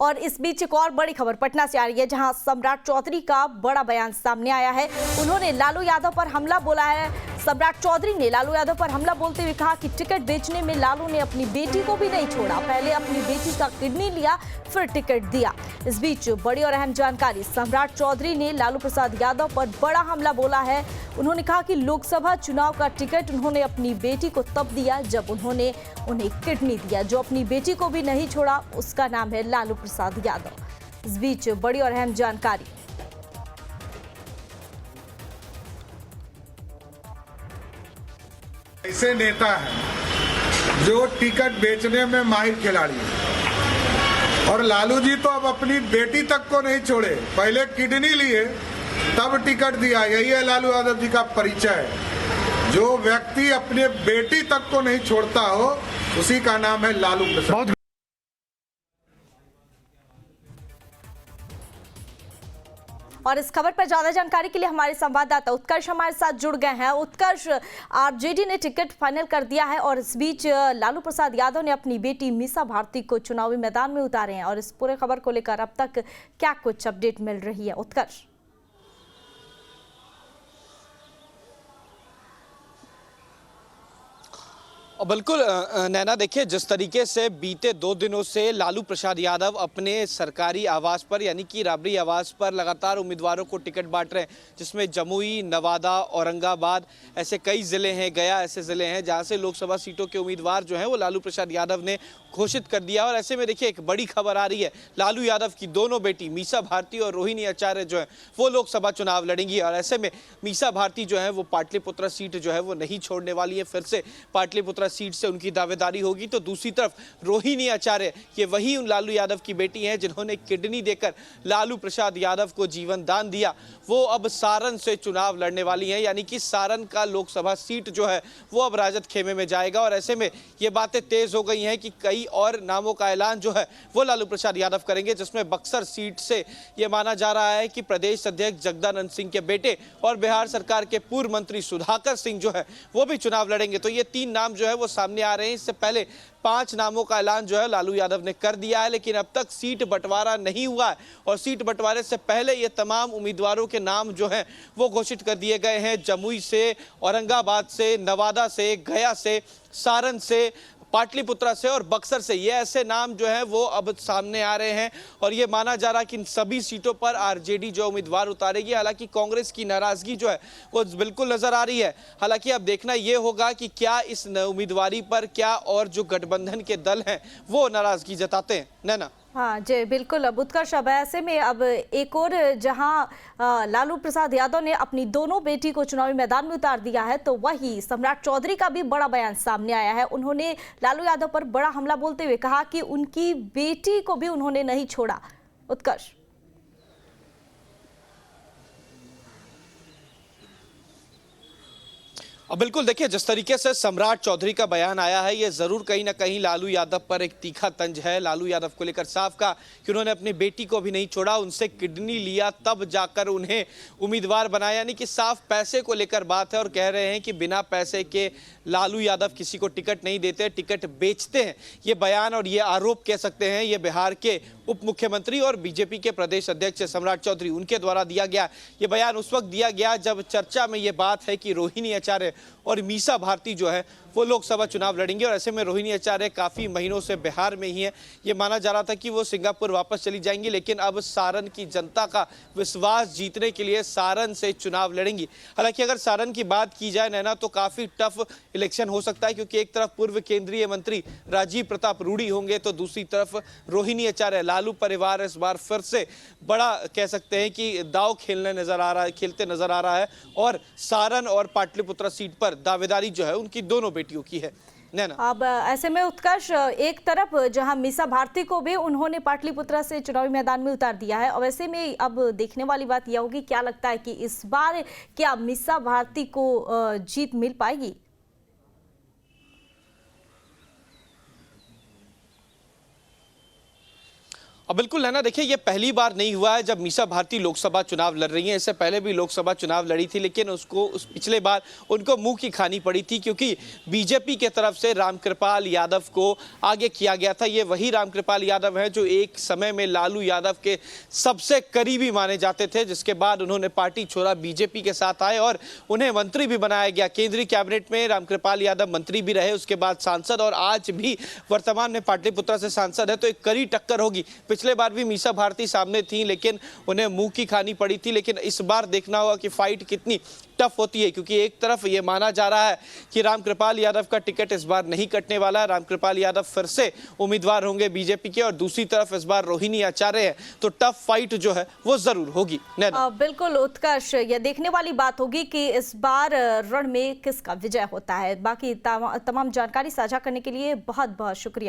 और इस बीच एक और बड़ी खबर पटना से आ रही है, जहां सम्राट चौधरी का बड़ा बयान सामने आया है। उन्होंने लालू यादव पर हमला बोला है। सम्राट चौधरी ने लालू यादव पर हमला बोलते हुए कहा कि टिकट बेचने में लालू ने अपनी बेटी को भी नहीं छोड़ा, पहले अपनी बेटी का किडनी लिया फिर टिकट दिया। इस बीच बड़ी और अहम जानकारी, सम्राट चौधरी ने लालू प्रसाद यादव पर बड़ा हमला बोला है। उन्होंने कहा कि लोकसभा चुनाव का टिकट उन्होंने अपनी बेटी को तब दिया जब उन्होंने उन्हें किडनी दिया। जो अपनी बेटी को भी नहीं छोड़ा उसका नाम है लालू प्रसाद यादव। इस बीच बड़ी और अहम जानकारी, ऐसे नेता हैं जो टिकट बेचने में माहिर खिलाड़ी है, और लालू जी तो अब अपनी बेटी तक को नहीं छोड़े, पहले किडनी लिए तब टिकट दिया। यही है लालू यादव जी का परिचय। जो व्यक्ति अपने बेटी तक को नहीं छोड़ता हो उसी का नाम है लालू प्रसाद। और इस खबर पर ज्यादा जानकारी के लिए हमारे संवाददाता उत्कर्ष हमारे साथ जुड़ गए हैं। उत्कर्ष, आरजेडी ने टिकट फाइनल कर दिया है और इस बीच लालू प्रसाद यादव ने अपनी बेटी मीसा भारती को चुनावी मैदान में उतारे हैं, और इस पूरे खबर को लेकर अब तक क्या कुछ अपडेट मिल रही है उत्कर्ष? और बिल्कुल नैना, देखिए जिस तरीके से बीते 2 दिनों से लालू प्रसाद यादव अपने सरकारी आवास पर यानी कि राबड़ी आवास पर लगातार उम्मीदवारों को टिकट बांट रहे हैं, जिसमें जमुई, नवादा, औरंगाबाद ऐसे कई ज़िले हैं, गया ऐसे ज़िले हैं जहां से लोकसभा सीटों के उम्मीदवार जो हैं वो लालू प्रसाद यादव ने घोषित कर दिया। और ऐसे में देखिए एक बड़ी खबर आ रही है, लालू यादव की दोनों बेटी मीसा भारती और रोहिणी आचार्य जो है वो लोकसभा चुनाव लड़ेंगी। और ऐसे में मीसा भारती जो है वो पाटलिपुत्र सीट जो है वो नहीं छोड़ने वाली है, फिर से पाटलिपुत्र सीट से उनकी दावेदारी होगी। तो दूसरी तरफ रोहिणी आचार्य, ये वही उन लालू यादव की बेटी हैं जिन्होंने किडनी देकर लालू प्रसाद यादव को जीवन दान दिया, वो अब सारण से चुनाव लड़ने वाली हैं। यानी कि सारण का लोकसभा सीट जो है वो अब राजद खेमे में जाएगा। और ऐसे में ये बातें तेज हो गई हैं कि कई और नामों का ऐलान जो है वो लालू प्रसाद यादव करेंगे, जिसमें बक्सर सीट से ये माना जा रहा है कि प्रदेश अध्यक्ष जगदानंद सिंह के बेटे और बिहार सरकार के पूर्व मंत्री सुधाकर सिंह जो है वो भी चुनाव लड़ेंगे। तो ये 3 नाम जो है वो सामने आ रहे हैं। इससे पहले 5 नामों का ऐलान जो है लालू यादव ने कर दिया है, लेकिन अब तक सीट बंटवारा नहीं हुआ है। और सीट बंटवारे से पहले ये तमाम उम्मीदवारों के नाम जो हैं वो घोषित कर दिए गए हैं। जमुई से, औरंगाबाद से, नवादा से, गया से, सारण से, पाटलिपुत्रा से और बक्सर से, ये ऐसे नाम जो हैं वो अब सामने आ रहे हैं। और ये माना जा रहा है कि इन सभी सीटों पर आरजेडी जो उम्मीदवार उतारेगी। हालांकि कांग्रेस की नाराजगी जो है वो बिल्कुल नजर आ रही है। हालांकि अब देखना ये होगा कि क्या इस उम्मीदवारी पर क्या और जो गठबंधन के दल हैं वो नाराजगी जताते हैं। नैना। हाँ जी बिल्कुल। अब उत्कर्ष, अब ऐसे में अब एक और जहां लालू प्रसाद यादव ने अपनी दोनों बेटी को चुनावी मैदान में उतार दिया है, तो वही सम्राट चौधरी का भी बड़ा बयान सामने आया है। उन्होंने लालू यादव पर बड़ा हमला बोलते हुए कहा कि उनकी बेटी को भी उन्होंने नहीं छोड़ा। उत्कर्ष। अब बिल्कुल देखिए जिस तरीके से सम्राट चौधरी का बयान आया है, ये जरूर कहीं ना कहीं लालू यादव पर एक तीखा तंज है। लालू यादव को लेकर साफ कहा कि उन्होंने अपनी बेटी को भी नहीं छोड़ा, उनसे किडनी लिया तब जाकर उन्हें उम्मीदवार बनाया। यानी कि साफ पैसे को लेकर बात है और कह रहे हैं कि बिना पैसे के लालू यादव किसी को टिकट नहीं देते, टिकट बेचते हैं। ये बयान और ये आरोप कह सकते हैं ये बिहार के उप मुख्यमंत्री और बीजेपी के प्रदेश अध्यक्ष सम्राट चौधरी उनके द्वारा दिया गया। ये बयान उस वक्त दिया गया जब चर्चा में ये बात है कि रोहिणी आचार्य और मीसा भारती जो है वो लोकसभा चुनाव लड़ेंगे। और ऐसे में रोहिणी आचार्य काफ़ी महीनों से बिहार में ही है। ये माना जा रहा था कि वो सिंगापुर वापस चली जाएंगी, लेकिन अब सारण की जनता का विश्वास जीतने के लिए सारण से चुनाव लड़ेंगी। हालांकि अगर सारण की बात की जाए नैना, तो काफ़ी टफ इलेक्शन हो सकता है, क्योंकि एक तरफ पूर्व केंद्रीय मंत्री राजीव प्रताप रूडी होंगे, तो दूसरी तरफ रोहिणी आचार्य। लालू परिवार इस बार फिर से बड़ा कह सकते हैं कि दाव खेलते नजर आ रहा है। और सारण और पाटलिपुत्र सीट पर दावेदारी जो है उनकी दोनों बेटियों की है। नैना। अब ऐसे में उत्कर्ष, एक तरफ जहां मीसा भारती को भी उन्होंने पाटलिपुत्रा से चुनावी मैदान में उतार दिया है, और वैसे में अब देखने वाली बात यह होगी, क्या लगता है कि इस बार क्या मीसा भारती को जीत मिल पाएगी? अब बिल्कुल है ना, देखिए ये पहली बार नहीं हुआ है जब मीसा भारती लोकसभा चुनाव लड़ रही हैं। इससे पहले भी लोकसभा चुनाव लड़ी थी, लेकिन उस पिछले बार उनको मुंह की खानी पड़ी थी, क्योंकि बीजेपी के तरफ से रामकृपाल यादव को आगे किया गया था। ये वही रामकृपाल यादव हैं जो एक समय में लालू यादव के सबसे करीबी माने जाते थे, जिसके बाद उन्होंने पार्टी छोड़ा, बीजेपी के साथ आए और उन्हें मंत्री भी बनाया गया। केंद्रीय कैबिनेट में रामकृपाल यादव मंत्री भी रहे, उसके बाद सांसद, और आज भी वर्तमान में पाटलिपुत्रा से सांसद है। तो एक कड़ी टक्कर होगी। पिछले बार भी मीसा भारती सामने थी, लेकिन उन्हें मुंह की खानी पड़ी थी। लेकिन इस बार देखना होगा कि फाइट कितनी टफ होती है, क्योंकि एक तरफ ये माना जा रहा है कि रामकृपाल यादव का टिकट इस बार नहीं कटने वाला है, रामकृपाल यादव फिर से उम्मीदवार होंगे बीजेपी के, और दूसरी तरफ इस बार रोहिणी आचार्य है। तो टफ फाइट जो है वो जरूर होगी। बिल्कुल उत्कर्ष, ये देखने वाली बात होगी कि इस बार रण में किसका विजय होता है। बाकी तमाम जानकारी साझा करने के लिए बहुत बहुत शुक्रिया।